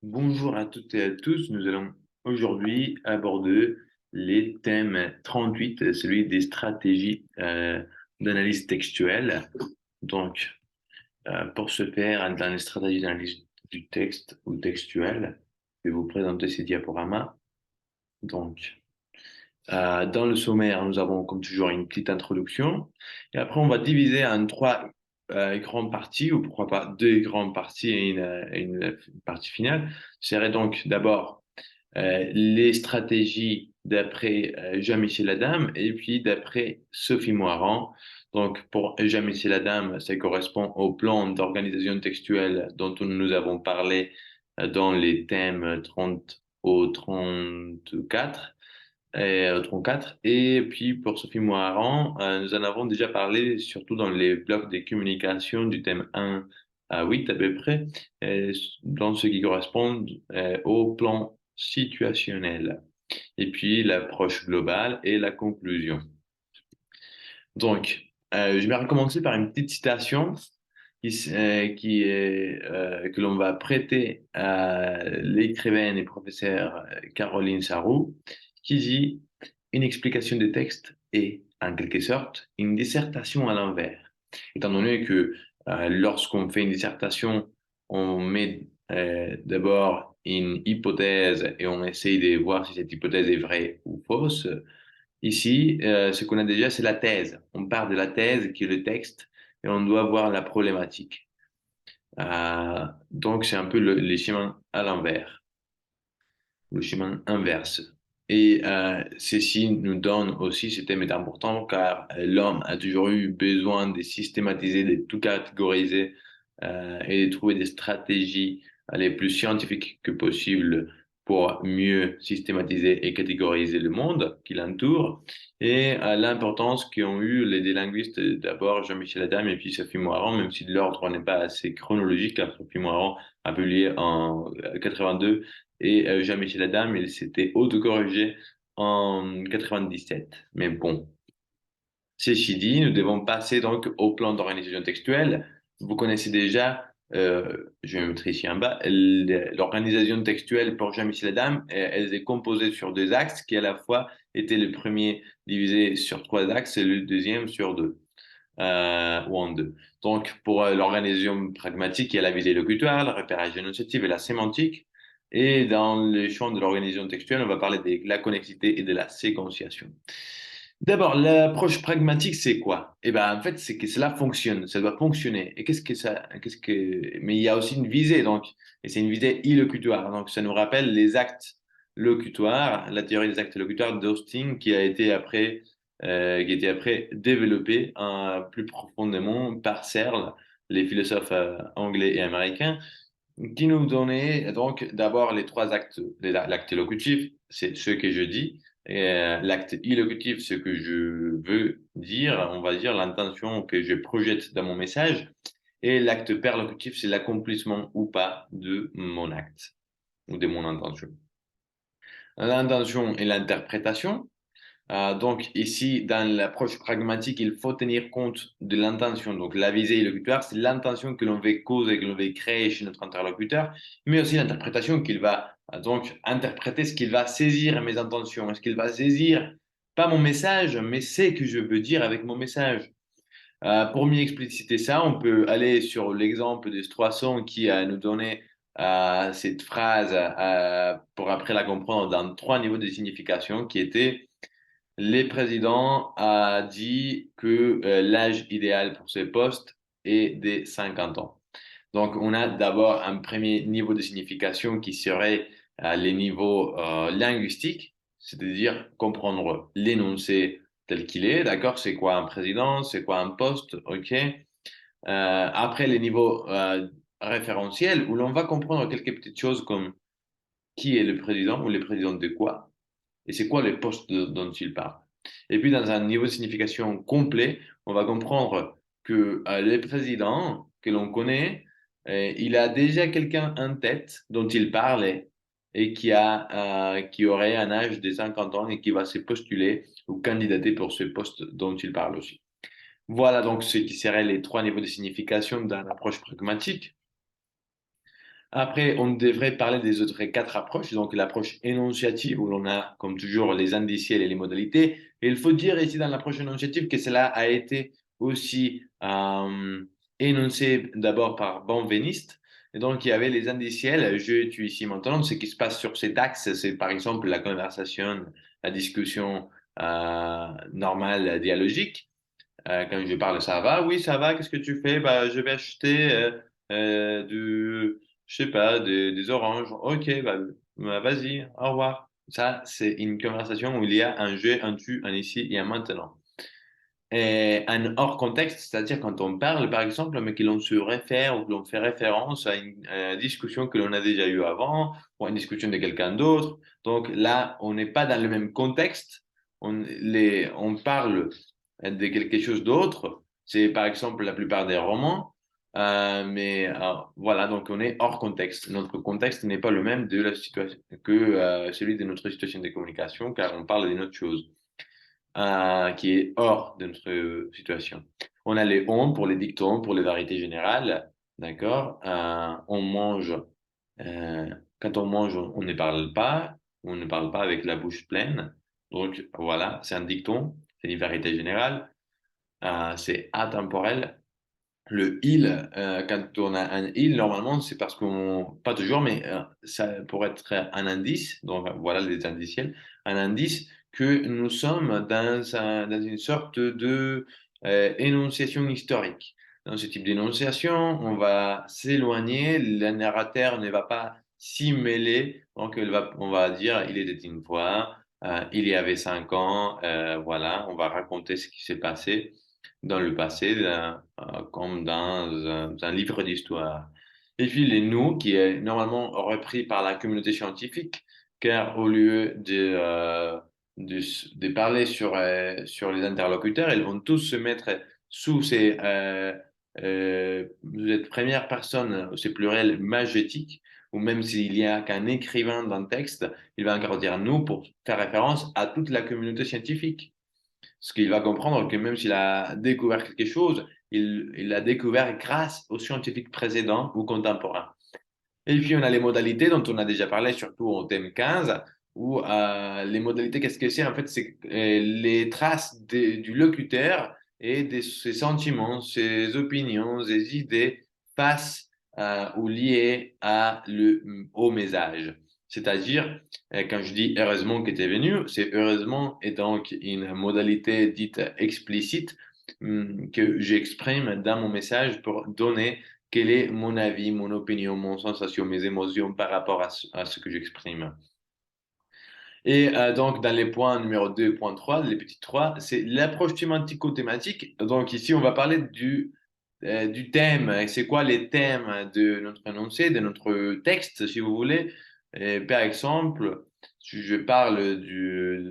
Bonjour à toutes et à tous. Nous allons aujourd'hui aborder les thèmes 38, celui des stratégies d'analyse textuelle. Donc, pour ce faire, dans les stratégies d'analyse du texte ou textuel, je vais vous présenter ces diaporamas. Donc, dans le sommaire, nous avons comme toujours une petite introduction. Et après, on va diviser en trois grandes parties, ou pourquoi pas deux grandes parties et une partie finale. Ce serait donc d'abord les stratégies d'après Jean-Michel Adam et puis d'après Sophie Moirand. Donc, pour Jean-Michel Adam, ça correspond au plan d'organisation textuelle dont nous avons parlé dans les thèmes 30 au 34 et 34. Et puis pour Sophie Moirand, nous en avons déjà parlé, surtout dans les blocs de communication du thème 1 à 8 à peu près, dans ce qui correspond au plan situationnel. Et puis l'approche globale et la conclusion. Donc, je vais recommencer par une petite citation qui est, que l'on va prêter à l'écrivaine et professeure Caroline Sarrou, qui dit: Une explication des textes est, en quelque sorte, une dissertation à l'envers. Étant donné que lorsqu'on fait une dissertation, on met d'abord une hypothèse et on essaye de voir si cette hypothèse est vraie ou fausse. Ici, ce qu'on a déjà, c'est la thèse. On part de la thèse qui est le texte et on doit voir la problématique. Donc, c'est un peu les chemins à l'envers, le chemin inverse. Et ceci nous donne aussi, ce thème est important car l'homme a toujours eu besoin de systématiser, de tout catégoriser et de trouver des stratégies les plus scientifiques que possible pour mieux systématiser et catégoriser le monde qui l'entoure. Et l'importance qu'ont eu les deux linguistes, d'abord Jean-Michel Adam et puis Sophie Moirand, même si l'ordre n'est pas assez chronologique, car Sophie Moirand a publié en 82 et Jean-Michel Adam, il s'était autocorrigé en 97. Mais bon, ceci dit, nous devons passer donc au plan d'organisation textuelle. Vous connaissez déjà, je vais mettre ici en bas, l'organisation textuelle pour Jean-Michel Adam, elle est composée sur deux axes qui à la fois étaient le premier divisé sur trois axes et le deuxième sur deux, ou en deux. Donc, pour l'organisation pragmatique, il y a la visée locutoire, le repérage énonciatif et la sémantique. Et dans le champ de l'organisation textuelle, on va parler de la connexité et de la séquenciation. D'abord, l'approche pragmatique, c'est quoi? Eh ben, en fait, c'est que cela fonctionne, ça doit fonctionner. Et mais il y a aussi une visée, donc, et c'est une visée illocutoire. Donc, ça nous rappelle les actes locutoires, la théorie des actes locutoires d'Austin, qui a été après développée plus profondément par Searle, les philosophes anglais et américains, qui nous donnait donc d'abord les trois actes. L'acte locutif, c'est ce que je dis. Et l'acte illocutif, ce que je veux dire, on va dire l'intention que je projette dans mon message. Et l'acte perlocutif, c'est l'accomplissement ou pas de mon acte ou de mon intention. L'intention et l'interprétation. Donc ici, dans l'approche pragmatique, il faut tenir compte de l'intention. Donc la visée illocutoire, c'est l'intention que l'on veut causer, que l'on veut créer chez notre interlocuteur, mais aussi l'interprétation qu'il va donc interpréter, ce qu'il va saisir mes intentions, est-ce qu'il va saisir pas mon message, mais ce que je veux dire avec mon message. Pour mieux expliciter ça, on peut aller sur l'exemple de Stroisson qui nous donnait cette phrase pour après la comprendre dans trois niveaux de signification qui étaient: le président a dit que l'âge idéal pour ce poste est de 50 ans. Donc, on a d'abord un premier niveau de signification qui serait les niveaux linguistiques, c'est-à-dire comprendre l'énoncé tel qu'il est, d'accord? C'est quoi un président? C'est quoi un poste? OK. Après, les niveaux référentiels, où l'on va comprendre quelques petites choses comme qui est le président ou le président de quoi et c'est quoi le poste dont il parle. Et puis, dans un niveau de signification complet, on va comprendre que le président que l'on connaît, il a déjà quelqu'un en tête dont il parlait et qui aurait un âge de 50 ans et qui va se postuler ou candidater pour ce poste dont il parle aussi. Voilà donc ce qui seraient les trois niveaux de signification d'une approche pragmatique. Après, on devrait parler des autres quatre approches. Donc, l'approche énonciative, où l'on a, comme toujours, les indiciels et les modalités. Et il faut dire ici, dans l'approche énonciative, que cela a été aussi énoncé d'abord par Benveniste. Et donc, il y avait les indiciels, je, tu, ici, maintenant. Ce qui se passe sur cet axe, c'est par exemple la conversation, la discussion normale, dialogique. Quand je parle, ça va? Oui, ça va. Qu'est-ce que tu fais? Bah, je vais acheter je sais pas, des oranges. Ok, bah, vas-y, au revoir. Ça, c'est une conversation où il y a un je, un tu, un ici et un maintenant. Et un hors contexte, c'est-à-dire quand on parle, par exemple, mais que l'on se réfère ou que l'on fait référence à une discussion que l'on a déjà eue avant ou à une discussion de quelqu'un d'autre. Donc là, on n'est pas dans le même contexte. On parle de quelque chose d'autre. C'est par exemple la plupart des romans. Voilà, donc on est hors contexte. Notre contexte n'est pas le même de la situation que celui de notre situation de communication, car on parle d'une autre chose qui est hors de notre situation. On a les on pour les dictons, pour les variétés générales, d'accord? On mange, euh, quand on mange, on on ne parle pas avec la bouche pleine. Donc voilà, c'est un dicton, c'est une variété générale, c'est atemporel. Le il, quand on a un il, normalement, c'est parce qu'on, pas toujours, mais ça pourrait être un indice, donc voilà les indiciels, un indice que nous sommes dans une sorte de énonciation historique. Dans ce type d'énonciation, on va s'éloigner, le narrateur ne va pas s'y mêler, donc on va dire il était une fois, il y avait 5 ans, voilà, on va raconter ce qui s'est passé dans le passé, comme dans un livre d'histoire. Et puis les nous, qui est normalement repris par la communauté scientifique, car au lieu de, de parler sur les interlocuteurs, ils vont tous se mettre sous cette première personne, c'est pluriel magétique, ou même s'il y a qu'un écrivain d'un texte, il va encore dire nous pour faire référence à toute la communauté scientifique. Ce qu'il va comprendre que même s'il a découvert quelque chose, il l'a découvert grâce aux scientifiques précédents ou contemporains. Et puis, on a les modalités dont on a déjà parlé, surtout au thème 15, où les modalités, qu'est-ce que c'est? En fait, c'est les traces du locuteur et de ses sentiments, ses opinions, ses idées face ou liées au message. C'est-à-dire, quand je dis heureusement que tu es venu, c'est heureusement est donc une modalité dite explicite que j'exprime dans mon message pour donner quel est mon avis, mon opinion, mon sensation, mes émotions par rapport à ce que j'exprime. Et donc, dans les points numéro 2, point 3, les petits 3, c'est l'approche thématico-thématique. Donc, ici, on va parler du thème. C'est quoi les thèmes de notre énoncé, de notre texte, si vous voulez. Et, par exemple, si je parle du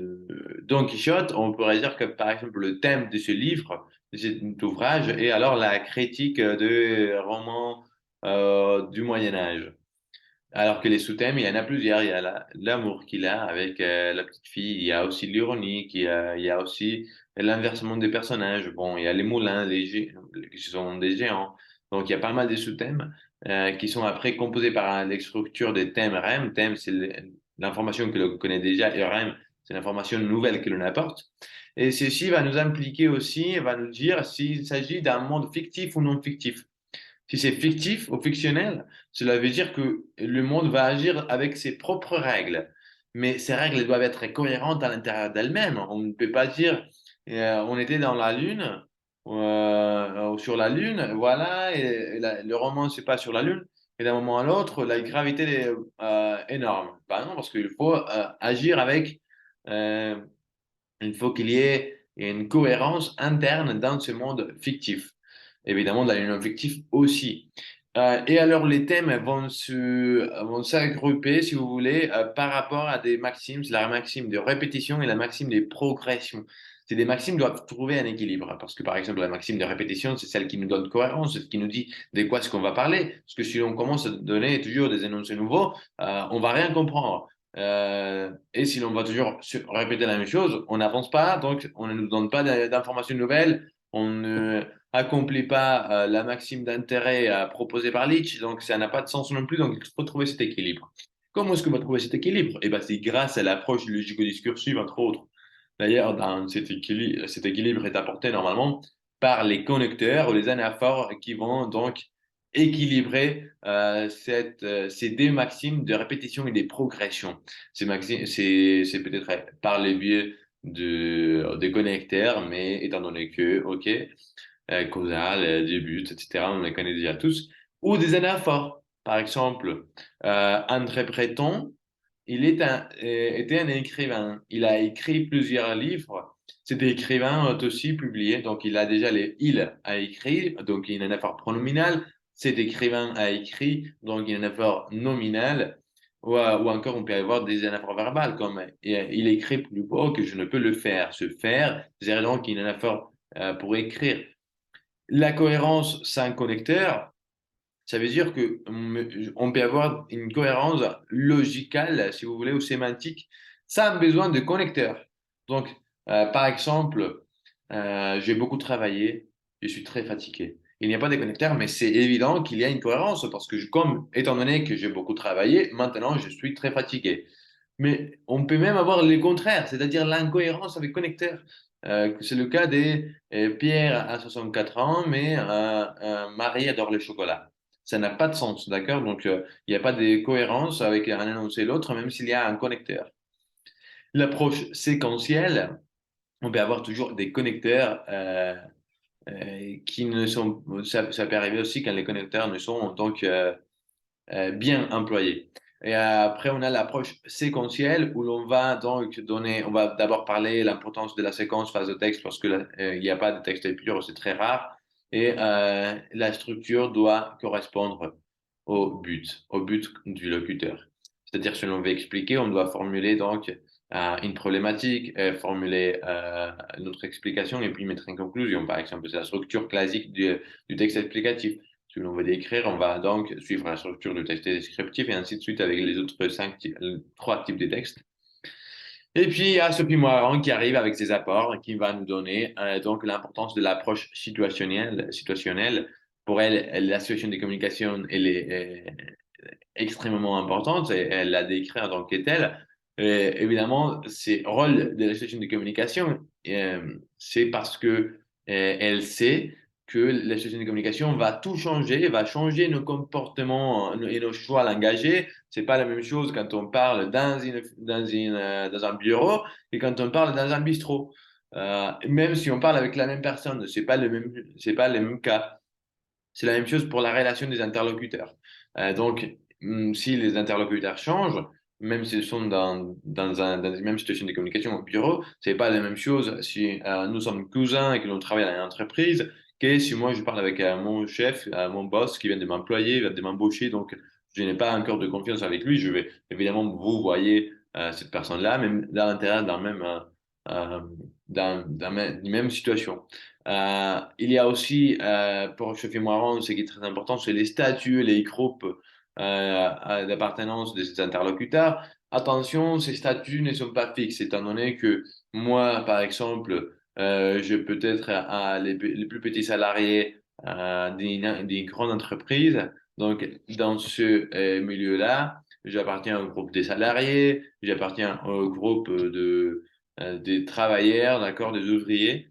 Don Quichotte, on pourrait dire que, par exemple, le thème de ce livre, de cet ouvrage, est alors la critique de romans du Moyen Âge. Alors que les sous-thèmes, il y en a plusieurs. Il y a l'amour qu'il a avec la petite fille. Il y a aussi l'ironie. Il y a aussi l'inversement des personnages. Bon, il y a les moulins, qui sont des géants. Donc, il y a pas mal de sous-thèmes qui sont après composés par les structures des thèmes REM. Thème, c'est l'information que l'on connaît déjà. Et REM, c'est l'information nouvelle que l'on apporte. Et ceci va nous impliquer aussi, va nous dire s'il s'agit d'un monde fictif ou non fictif. Si c'est fictif ou fictionnel, cela veut dire que le monde va agir avec ses propres règles. Mais ces règles doivent être cohérentes à l'intérieur d'elles-mêmes. On ne peut pas dire on était dans la Lune, sur la Lune, voilà, et le roman se passe sur la Lune, et d'un moment à l'autre, la gravité est énorme. Bah non, parce qu'il faut agir avec, euh, il faut qu'il y ait une cohérence interne dans ce monde fictif. Évidemment, dans l'union fictif aussi. Et alors, les thèmes vont s'agruper, si vous voulez, par rapport à des maximes. C'est la maxime de répétition et la maxime de progression. Ces des maximes doivent trouver un équilibre. Parce que, par exemple, la maxime de répétition, c'est celle qui nous donne cohérence, c'est ce qui nous dit de quoi est-ce qu'on va parler. Parce que si on commence à donner toujours des énoncés nouveaux, on va rien comprendre. Et si l'on va toujours répéter la même chose, on n'avance pas, donc on ne nous donne pas d'informations nouvelles, on ne accomplit pas la maxime d'intérêt proposée par Leach, donc ça n'a pas de sens non plus, donc il faut trouver cet équilibre. Comment est-ce qu'on va trouver cet équilibre? Eh ben, c'est grâce à l'approche logico-discursive, entre autres. D'ailleurs, dans cet équilibre est apporté normalement par les connecteurs ou les anaphores qui vont donc équilibrer ces deux maximes de répétition et des progressions. C'est peut-être par le biais des connecteurs, mais étant donné que, OK, causal, début, etc., on les connaît déjà tous, ou des anaphores. Par exemple, André Breton, était un écrivain. Il a écrit plusieurs livres. Cet écrivain est aussi publié, donc il a déjà il a écrit, donc il y a un effort pronominal. Cet écrivain a écrit, donc il y a un effort nominal. Ou encore, on peut avoir des anaphores verbales, comme il écrit plus beau que je ne peux le faire. Se faire, c'est donc il y a un effort pour écrire. La cohérence sans connecteur, ça veut dire que on peut avoir une cohérence logicale, si vous voulez, ou sémantique, sans besoin de connecteur. Donc, par exemple, j'ai beaucoup travaillé, je suis très fatigué. Il n'y a pas de connecteur, mais c'est évident qu'il y a une cohérence parce que, comme, étant donné que j'ai beaucoup travaillé, maintenant je suis très fatigué. Mais on peut même avoir le contraire, c'est-à-dire l'incohérence avec connecteur. C'est le cas de Pierre a 64 ans, mais Marie adore le chocolat. Ça n'a pas de sens, d'accord? Donc, il n'y a pas de cohérence avec un énoncé et l'autre, même s'il y a un connecteur. L'approche séquentielle, on peut avoir toujours des connecteurs qui ne sont. Ça peut arriver aussi quand les connecteurs ne sont donc bien employés. Et après, on a l'approche séquentielle où l'on va donc donner, on va d'abord parler l'importance de la séquence phase de texte parce que il n'y a pas de texte pur, c'est très rare. Et la structure doit correspondre au but du locuteur. C'est-à-dire, si l'on veut expliquer, on doit formuler donc une problématique, formuler notre explication et puis mettre une conclusion. Par exemple, c'est la structure classique du texte explicatif. Si l'on veut décrire, on va donc suivre la structure du texte descriptif et ainsi de suite avec les autres trois types de textes. Et puis, il y a Sophie Moiran qui arrive avec ses apports et qui va nous donner donc l'importance de l'approche situationnelle. Pour elle, la situation des communications, elle est extrêmement importante et elle la décrit en tant que telle. Évidemment, c'est rôle de la situation de communication, c'est parce que elle sait que la situation de communication va tout changer, va changer nos comportements et nos choix langagés. C'est pas la même chose quand on parle dans un bureau et quand on parle dans un bistrot. Même si on parle avec la même personne, c'est pas le même cas. C'est la même chose pour la relation des interlocuteurs. Donc, si les interlocuteurs changent, même s'ils sont dans une même situation de communication au bureau, c'est pas la même chose si nous sommes cousins et que l'on travaille dans une entreprise que si moi je parle avec mon chef, mon boss qui vient de m'employer, vient de m'embaucher, donc je n'ai pas encore de confiance avec lui. Je vais évidemment vous voyez cette personne-là, même dans l'intérieur d'un même euh, une même situation. Il y a aussi, pour Sophie Moiron, ce qui est très important, c'est les statuts, les groupes d'appartenance de ces interlocuteurs. Attention, ces statuts ne sont pas fixes, étant donné que moi, par exemple, je peux être les plus petits salariés d'une grande entreprise. Donc, dans ce milieu-là, j'appartiens au groupe des salariés, j'appartiens au groupe des travailleurs, d'accord, des ouvriers.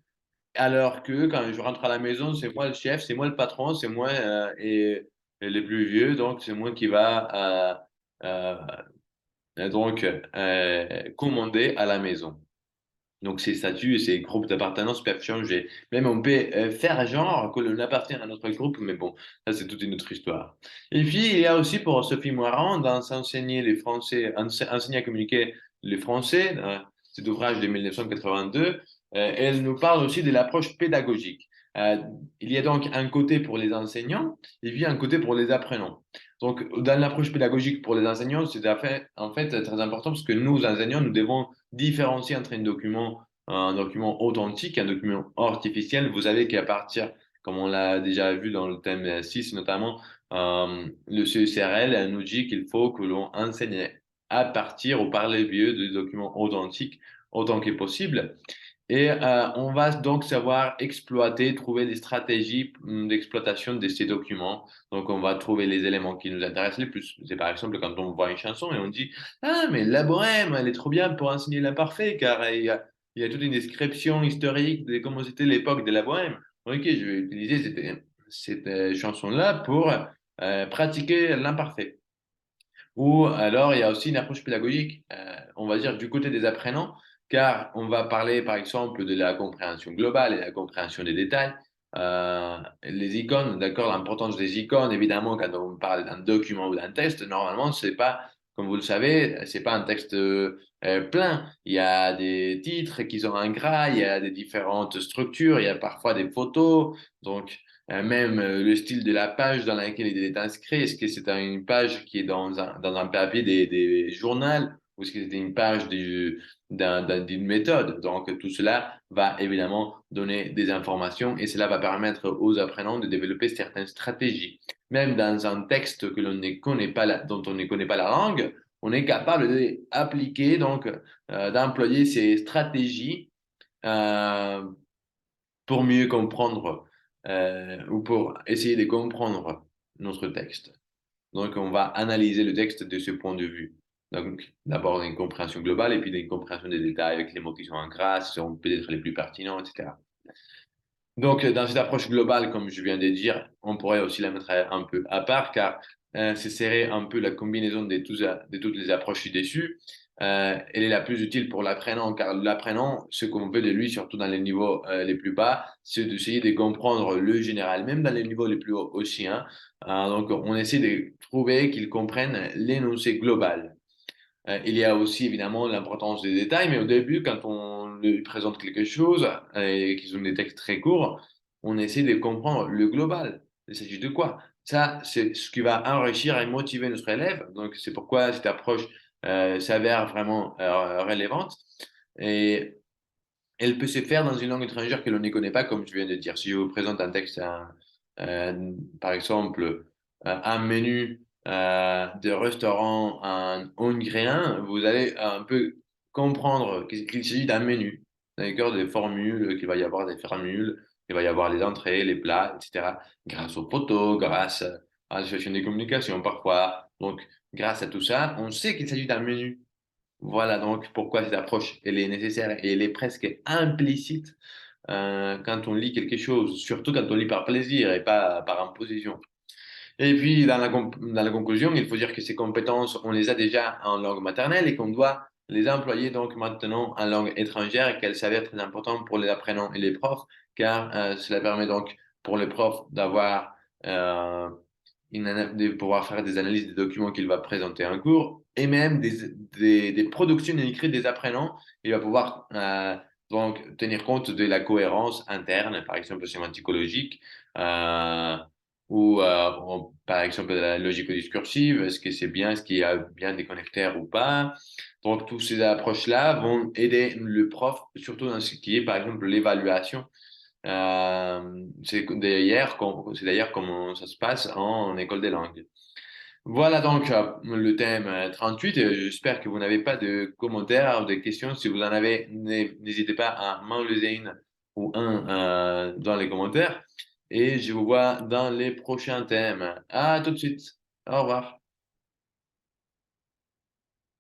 Alors que quand je rentre à la maison, c'est moi le chef, c'est moi le patron, c'est moi et les plus vieux, donc c'est moi qui va donc commander à la maison. Donc ces statuts et ces groupes d'appartenance peuvent changer. Même on peut faire genre que l'on appartient à notre groupe, mais bon, ça c'est toute une autre histoire. Et puis il y a aussi pour Sophie Moirand d'enseigner les Français, enseigner à communiquer les Français, cet ouvrage de 1982. Elle nous parle aussi de l'approche pédagogique. Euh, il y a donc un côté pour les enseignants et puis un côté pour les apprenants. Donc, dans l'approche pédagogique pour les enseignants, c'est en fait très important parce que nous, enseignants, nous devons différencier entre un document authentique et un document artificiel. Vous savez qu'à partir, comme on l'a déjà vu dans le thème 6 notamment, le CECRL nous dit qu'il faut que l'on enseigne à partir ou par les biais de documents authentiques autant que possible. Et on va donc savoir exploiter, trouver des stratégies d'exploitation de ces documents. Donc, on va trouver les éléments qui nous intéressent les plus. C'est par exemple quand on voit une chanson et on dit, ah, mais la bohème, elle est trop bien pour enseigner l'imparfait, car il y a toute une description historique de comment c'était l'époque de la bohème. Ok, je vais utiliser cette chanson-là pour pratiquer l'imparfait. Ou alors, il y a aussi une approche pédagogique, on va dire, du côté des apprenants, car on va parler, par exemple, de la compréhension globale et la compréhension des détails. Les icônes, d'accord, l'importance des icônes, évidemment, quand on parle d'un document ou d'un texte, normalement, c'est pas, comme vous le savez, c'est pas un texte plein. Il y a des titres qui sont en gras, il y a des différentes structures, il y a parfois des photos. Donc, même le style de la page dans laquelle il est inscrit, est-ce que c'est une page qui est dans un papier des journaux ou est-ce que c'est une page d'une méthode? Donc, tout cela va évidemment donner des informations et cela va permettre aux apprenants de développer certaines stratégies. Même dans un texte que l'on ne connaît pas, dont on ne connaît pas la langue, on est capable d'appliquer, donc d'employer ces stratégies euh, pour mieux comprendre ou pour essayer de comprendre notre texte. Donc, on va analyser le texte de ce point de vue. Donc, d'abord une compréhension globale et puis une compréhension des détails avec les mots qui sont en gras, qui sont peut-être les plus pertinents, etc. Donc, dans cette approche globale, comme je viens de dire, on pourrait aussi la mettre un peu à part, car ce serait un peu la combinaison de toutes les approches ci-dessus. Elle est la plus utile pour l'apprenant, car l'apprenant, ce qu'on veut de lui, surtout dans les niveaux les plus bas, c'est d'essayer de comprendre le général, même dans les niveaux les plus hauts aussi, hein. Donc, on essaie de trouver qu'il comprenne l'énoncé global. Il y a aussi évidemment l'importance des détails, mais au début, quand on lui présente quelque chose et qu'ils ont des textes très courts, on essaie de comprendre le global. Il s'agit de quoi? Ça, c'est ce qui va enrichir et motiver notre élève. Donc, c'est pourquoi cette approche s'avère vraiment relevante. Et elle peut se faire dans une langue étrangère que l'on ne connaît pas, comme je viens de dire. Si je vous présente un texte, par exemple, un menu de restaurant hongréen, vous allez un peu comprendre qu'il s'agit d'un menu, d'accord, des formules, qu'il va y avoir des formules, qu'il va y avoir les entrées, les plats, etc. Grâce aux photos, grâce à la situation de communication parfois. Donc, grâce à tout ça, on sait qu'il s'agit d'un menu. Voilà donc pourquoi cette approche elle est nécessaire et elle est presque implicite quand on lit quelque chose, surtout quand on lit par plaisir et pas par imposition. Et puis dans la conclusion, il faut dire que ces compétences, on les a déjà en langue maternelle et qu'on doit les employer donc maintenant en langue étrangère et qu'elles s'avèrent très importantes pour les apprenants et les profs, car cela permet donc pour les profs d'avoir euh, de pouvoir faire des analyses des documents qu'il va présenter en cours et même des productions écrites des apprenants. Il va pouvoir donc tenir compte de la cohérence interne, par exemple sémanticologique, euh, ou par exemple de la logico-discursive. Est-ce que c'est bien, est-ce qu'il y a bien des connecteurs ou pas? Donc, toutes ces approches-là vont aider le prof, surtout dans ce qui est, par exemple, l'évaluation c'est d'ailleurs comment ça se passe en école des langues. Voilà donc le thème 38. J'espère que vous n'avez pas de commentaires ou de questions. Si vous en avez, n'hésitez pas à m'en laisser une ou un dans les commentaires. Et je vous vois dans les prochains thèmes. À tout de suite. Au revoir.